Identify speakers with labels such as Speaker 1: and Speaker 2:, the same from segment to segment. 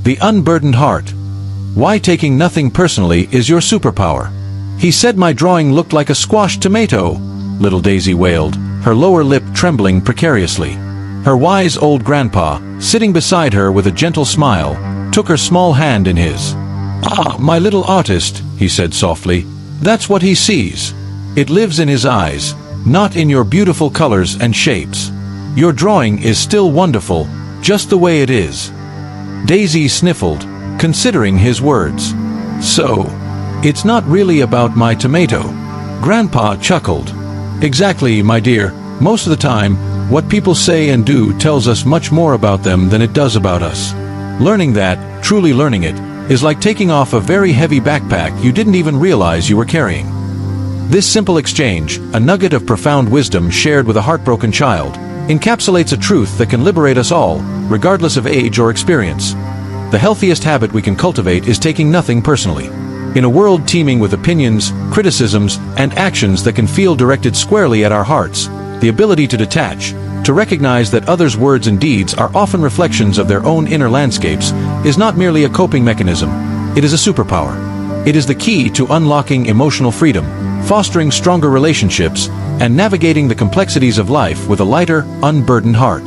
Speaker 1: The unburdened heart. Why taking nothing personally is your superpower. He said my drawing looked like a squashed tomato, little Daisy wailed, her lower lip trembling precariously. Her wise old grandpa, sitting beside her with a gentle smile, took her small hand in his. "Ah, my little artist," he said softly, "that's what he sees. It lives in his eyes, not in your beautiful colors and shapes. Your drawing is still wonderful, just the way it is." Daisy sniffled, considering his words. "So, it's not really about my tomato." Grandpa chuckled. "Exactly, my dear. Most of the time, what people say and do tells us much more about them than it does about us. Learning that, truly learning it, is like taking off a very heavy backpack you didn't even realize you were carrying." This simple exchange, a nugget of profound wisdom shared with a heartbroken child, encapsulates a truth that can liberate us all, regardless of age or experience. The healthiest habit we can cultivate is taking nothing personally. In a world teeming with opinions, criticisms, and actions that can feel directed squarely at our hearts, the ability to detach, to recognize that others' words and deeds are often reflections of their own inner landscapes, is not merely a coping mechanism, it is a superpower. It is the key to unlocking emotional freedom, fostering stronger relationships, and navigating the complexities of life with a lighter, unburdened heart.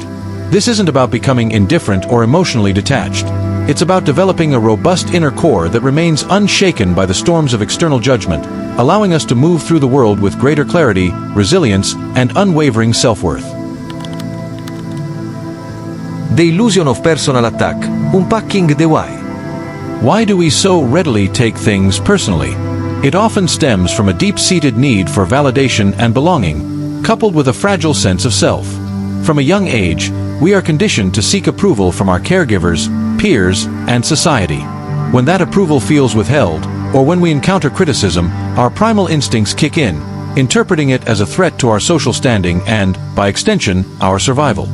Speaker 1: This isn't about becoming indifferent or emotionally detached. It's about developing a robust inner core that remains unshaken by the storms of external judgment, allowing us to move through the world with greater clarity, resilience, and unwavering self-worth.
Speaker 2: The Illusion of Personal Attack, Unpacking the Why.
Speaker 1: Why do we so readily take things personally? It often stems from a deep-seated need for validation and belonging, coupled with a fragile sense of self. From a young age, we are conditioned to seek approval from our caregivers, peers, and society. When that approval feels withheld, or when we encounter criticism, our primal instincts kick in, interpreting it as a threat to our social standing and, by extension, our survival.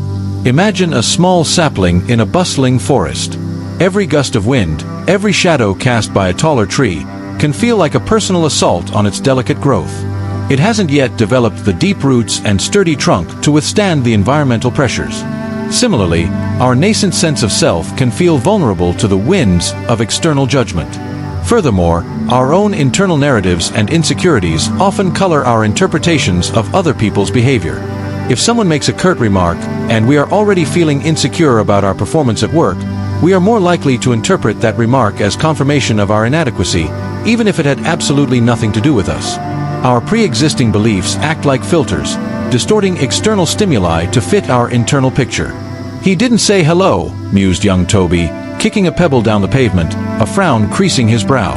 Speaker 1: Imagine a small sapling in a bustling forest. Every gust of wind, every shadow cast by a taller tree, can feel like a personal assault on its delicate growth. It hasn't yet developed the deep roots and sturdy trunk to withstand the environmental pressures. Similarly, our nascent sense of self can feel vulnerable to the winds of external judgment. Furthermore, our own internal narratives and insecurities often color our interpretations of other people's behavior. If someone makes a curt remark, and we are already feeling insecure about our performance at work, we are more likely to interpret that remark as confirmation of our inadequacy, even if it had absolutely nothing to do with us. Our pre-existing beliefs act like filters, distorting external stimuli to fit our internal picture. "He didn't say hello," mused young Toby, kicking a pebble down the pavement, a frown creasing his brow.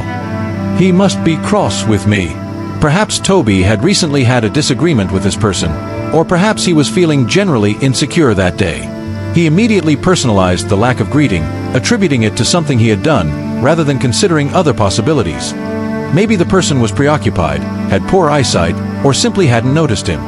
Speaker 1: "He must be cross with me." Perhaps Toby had recently had a disagreement with this person, or perhaps he was feeling generally insecure that day. He immediately personalized the lack of greeting, attributing it to something he had done, rather than considering other possibilities. Maybe the person was preoccupied, had poor eyesight, or simply hadn't noticed him.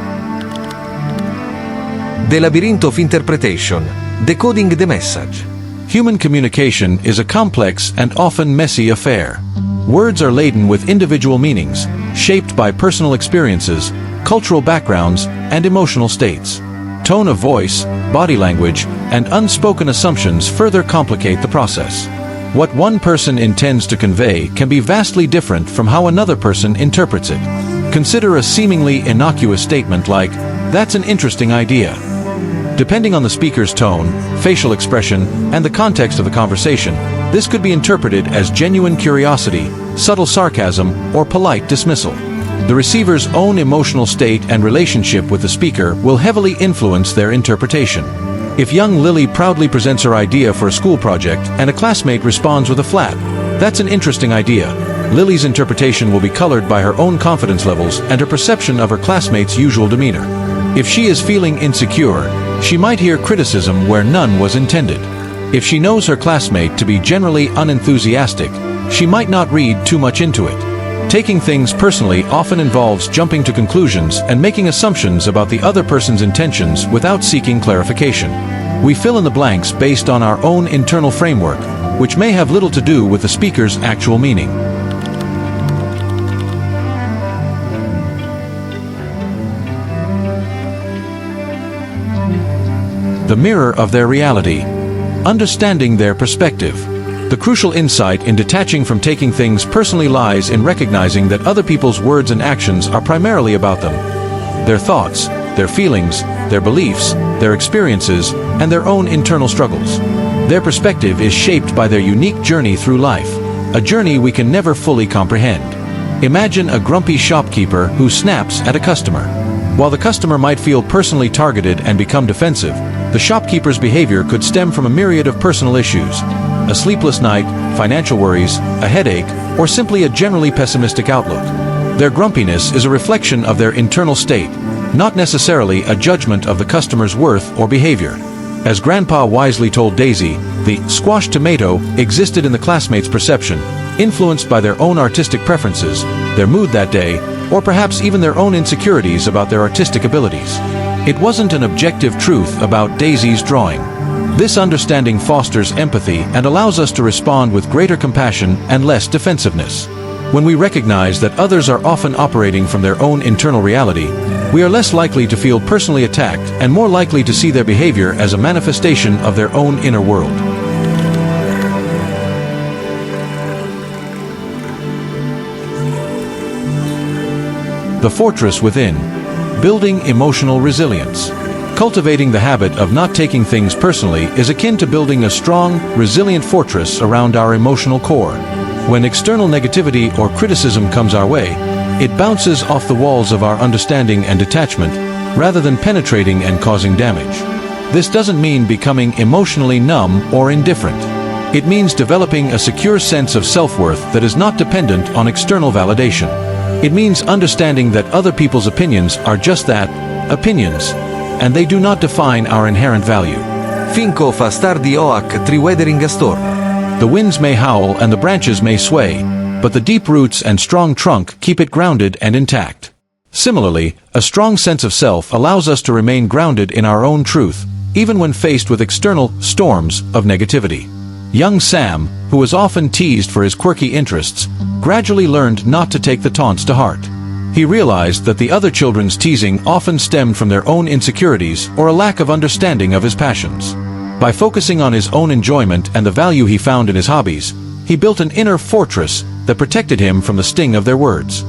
Speaker 2: The Labyrinth of Interpretation, Decoding the Message.
Speaker 1: Human communication is a complex and often messy affair. Words are laden with individual meanings, shaped by personal experiences, cultural backgrounds, and emotional states. Tone of voice, body language, and unspoken assumptions further complicate the process. What one person intends to convey can be vastly different from how another person interprets it. Consider a seemingly innocuous statement like, "That's an interesting idea." Depending on the speaker's tone, facial expression, and the context of the conversation, this could be interpreted as genuine curiosity, subtle sarcasm, or polite dismissal. The receiver's own emotional state and relationship with the speaker will heavily influence their interpretation. If young Lily proudly presents her idea for a school project and a classmate responds with a flat, "That's an interesting idea," Lily's interpretation will be colored by her own confidence levels and her perception of her classmate's usual demeanor. If she is feeling insecure, she might hear criticism where none was intended. If she knows her classmate to be generally unenthusiastic, she might not read too much into it. Taking things personally often involves jumping to conclusions and making assumptions about the other person's intentions without seeking clarification. We fill in the blanks based on our own internal framework, which may have little to do with the speaker's actual meaning. The mirror of their reality. Understanding their perspective. The crucial insight in detaching from taking things personally lies in recognizing that other people's words and actions are primarily about them. Their thoughts, their feelings, their beliefs, their experiences, and their own internal struggles. Their perspective is shaped by their unique journey through life, a journey we can never fully comprehend. Imagine a grumpy shopkeeper who snaps at a customer. While the customer might feel personally targeted and become defensive, the shopkeeper's behavior could stem from a myriad of personal issues: a sleepless night, financial worries, a headache, or simply a generally pessimistic outlook. Their grumpiness is a reflection of their internal state, not necessarily a judgment of the customer's worth or behavior. As Grandpa wisely told Daisy, the squashed tomato existed in the classmates' perception, influenced by their own artistic preferences, their mood that day, or perhaps even their own insecurities about their artistic abilities. It wasn't an objective truth about Daisy's drawing. This understanding fosters empathy and allows us to respond with greater compassion and less defensiveness. When we recognize that others are often operating from their own internal reality, we are less likely to feel personally attacked and more likely to see their behavior as a manifestation of their own inner world. The fortress within. Building emotional resilience. Cultivating the habit of not taking things personally is akin to building a strong, resilient fortress around our emotional core. When external negativity or criticism comes our way, it bounces off the walls of our understanding and detachment, rather than penetrating and causing damage. This doesn't mean becoming emotionally numb or indifferent. It means developing a secure sense of self-worth that is not dependent on external validation. It means understanding that other people's opinions are just that, opinions, and they do not define our inherent value.
Speaker 2: Finko fa star di oak triwedering storm.
Speaker 1: The winds may howl and the branches may sway, but the deep roots and strong trunk keep it grounded and intact. Similarly, a strong sense of self allows us to remain grounded in our own truth, even when faced with external storms of negativity. Young Sam, who was often teased for his quirky interests, gradually learned not to take the taunts to heart. He realized that the other children's teasing often stemmed from their own insecurities or a lack of understanding of his passions. By focusing on his own enjoyment and the value he found in his hobbies, he built an inner fortress that protected him from the sting of their words.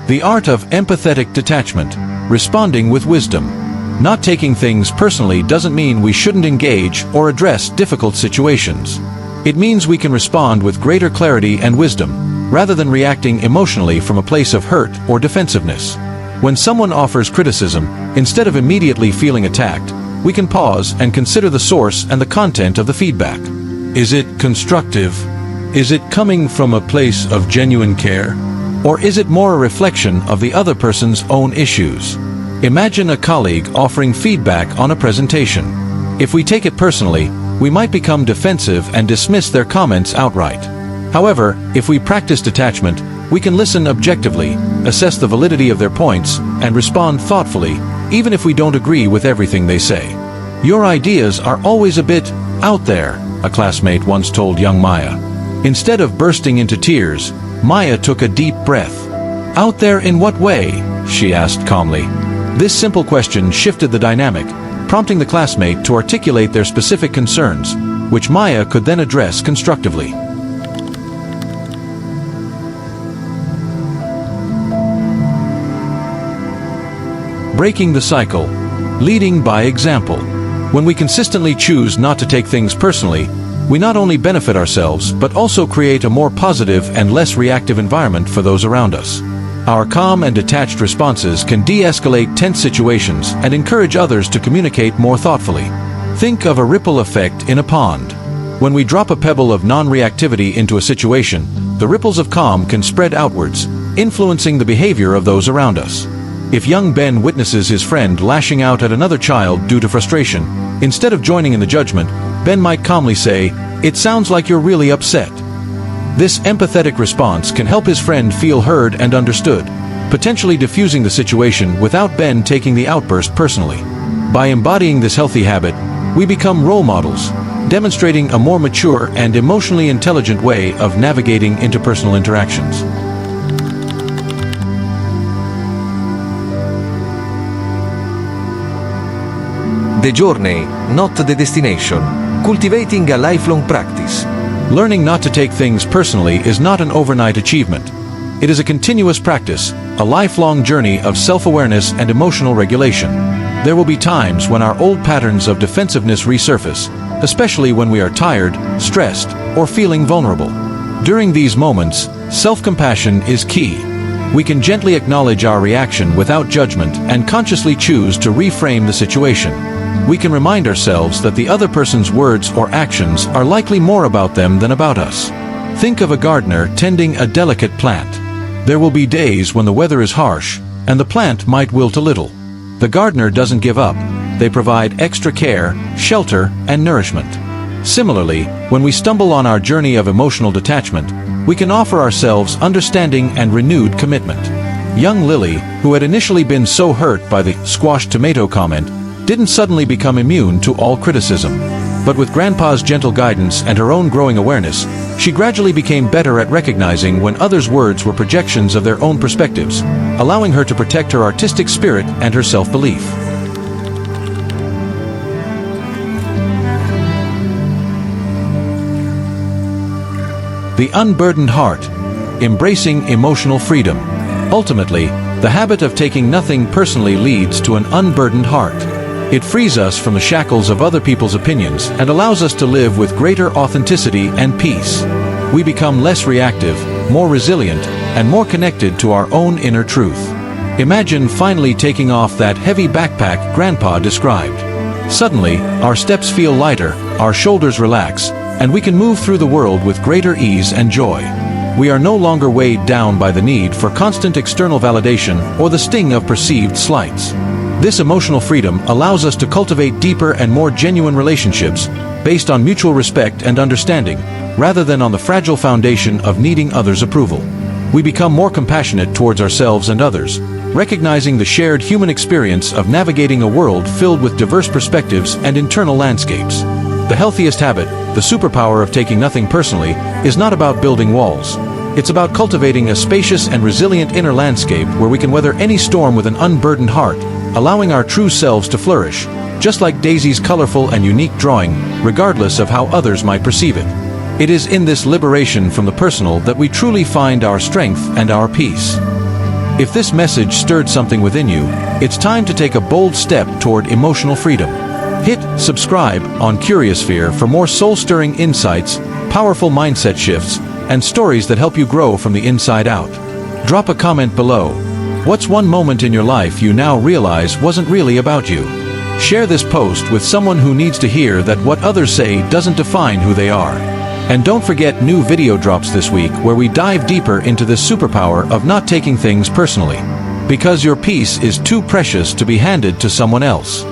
Speaker 1: The art of empathetic detachment, responding with wisdom. Not taking things personally doesn't mean we shouldn't engage or address difficult situations. It means we can respond with greater clarity and wisdom, rather than reacting emotionally from a place of hurt or defensiveness. When someone offers criticism, instead of immediately feeling attacked, we can pause and consider the source and the content of the feedback. Is it constructive? Is it coming from a place of genuine care? Or is it more a reflection of the other person's own issues? Imagine a colleague offering feedback on a presentation. If we take it personally, we might become defensive and dismiss their comments outright. However, if we practice detachment, we can listen objectively, assess the validity of their points, and respond thoughtfully, even if we don't agree with everything they say. Your ideas are always a bit out there, a classmate once told young Maya. Instead of bursting into tears, Maya took a deep breath. Out there in what way? She asked calmly. This simple question shifted the dynamic, prompting the classmate to articulate their specific concerns, which Maya could then address constructively. Breaking the cycle. Leading by example. When we consistently choose not to take things personally, we not only benefit ourselves, but also create a more positive and less reactive environment for those around us. Our calm and detached responses can de-escalate tense situations and encourage others to communicate more thoughtfully. Think of a ripple effect in a pond. When we drop a pebble of non-reactivity into a situation, the ripples of calm can spread outwards, influencing the behavior of those around us. If young Ben witnesses his friend lashing out at another child due to frustration, instead of joining in the judgment, Ben might calmly say, "It sounds like you're really upset." This empathetic response can help his friend feel heard and understood, potentially diffusing the situation without Ben taking the outburst personally. By embodying this healthy habit, we become role models, demonstrating a more mature and emotionally intelligent way of navigating interpersonal interactions.
Speaker 2: The journey, not the destination. Cultivating a lifelong practice.
Speaker 1: Learning not to take things personally is not an overnight achievement. It is a continuous practice, a lifelong journey of self-awareness and emotional regulation. There will be times when our old patterns of defensiveness resurface, especially when we are tired, stressed, or feeling vulnerable. During these moments, self-compassion is key. We can gently acknowledge our reaction without judgment and consciously choose to reframe the situation. We can remind ourselves that the other person's words or actions are likely more about them than about us. Think of a gardener tending a delicate plant. There will be days when the weather is harsh, and the plant might wilt a little. The gardener doesn't give up. They provide extra care, shelter, and nourishment. Similarly, when we stumble on our journey of emotional detachment, we can offer ourselves understanding and renewed commitment. Young Lily, who had initially been so hurt by the squashed tomato comment, didn't suddenly become immune to all criticism. But with Grandpa's gentle guidance and her own growing awareness, she gradually became better at recognizing when others' words were projections of their own perspectives, allowing her to protect her artistic spirit and her self-belief. The unburdened heart, embracing emotional freedom. Ultimately, the habit of taking nothing personally leads to an unburdened heart. It frees us from the shackles of other people's opinions and allows us to live with greater authenticity and peace. We become less reactive, more resilient, and more connected to our own inner truth. Imagine finally taking off that heavy backpack Grandpa described. Suddenly, our steps feel lighter, our shoulders relax, and we can move through the world with greater ease and joy. We are no longer weighed down by the need for constant external validation or the sting of perceived slights. This emotional freedom allows us to cultivate deeper and more genuine relationships based on mutual respect and understanding, rather than on the fragile foundation of needing others' approval. We become more compassionate towards ourselves and others, recognizing the shared human experience of navigating a world filled with diverse perspectives and internal landscapes. The healthiest habit, the superpower of taking nothing personally, is not about building walls. It's about cultivating a spacious and resilient inner landscape where we can weather any storm with an unburdened heart, allowing our true selves to flourish, just like Daisy's colorful and unique drawing, regardless of how others might perceive it. It is in this liberation from the personal that we truly find our strength and our peace. If this message stirred something within you, it's time to take a bold step toward emotional freedom. Hit subscribe on Curiosphere for more soul-stirring insights, powerful mindset shifts, and stories that help you grow from the inside out. Drop a comment below. What's one moment in your life you now realize wasn't really about you? Share this post with someone who needs to hear that what others say doesn't define who they are. And don't forget new video drops this week where we dive deeper into this superpower of not taking things personally. Because your peace is too precious to be handed to someone else.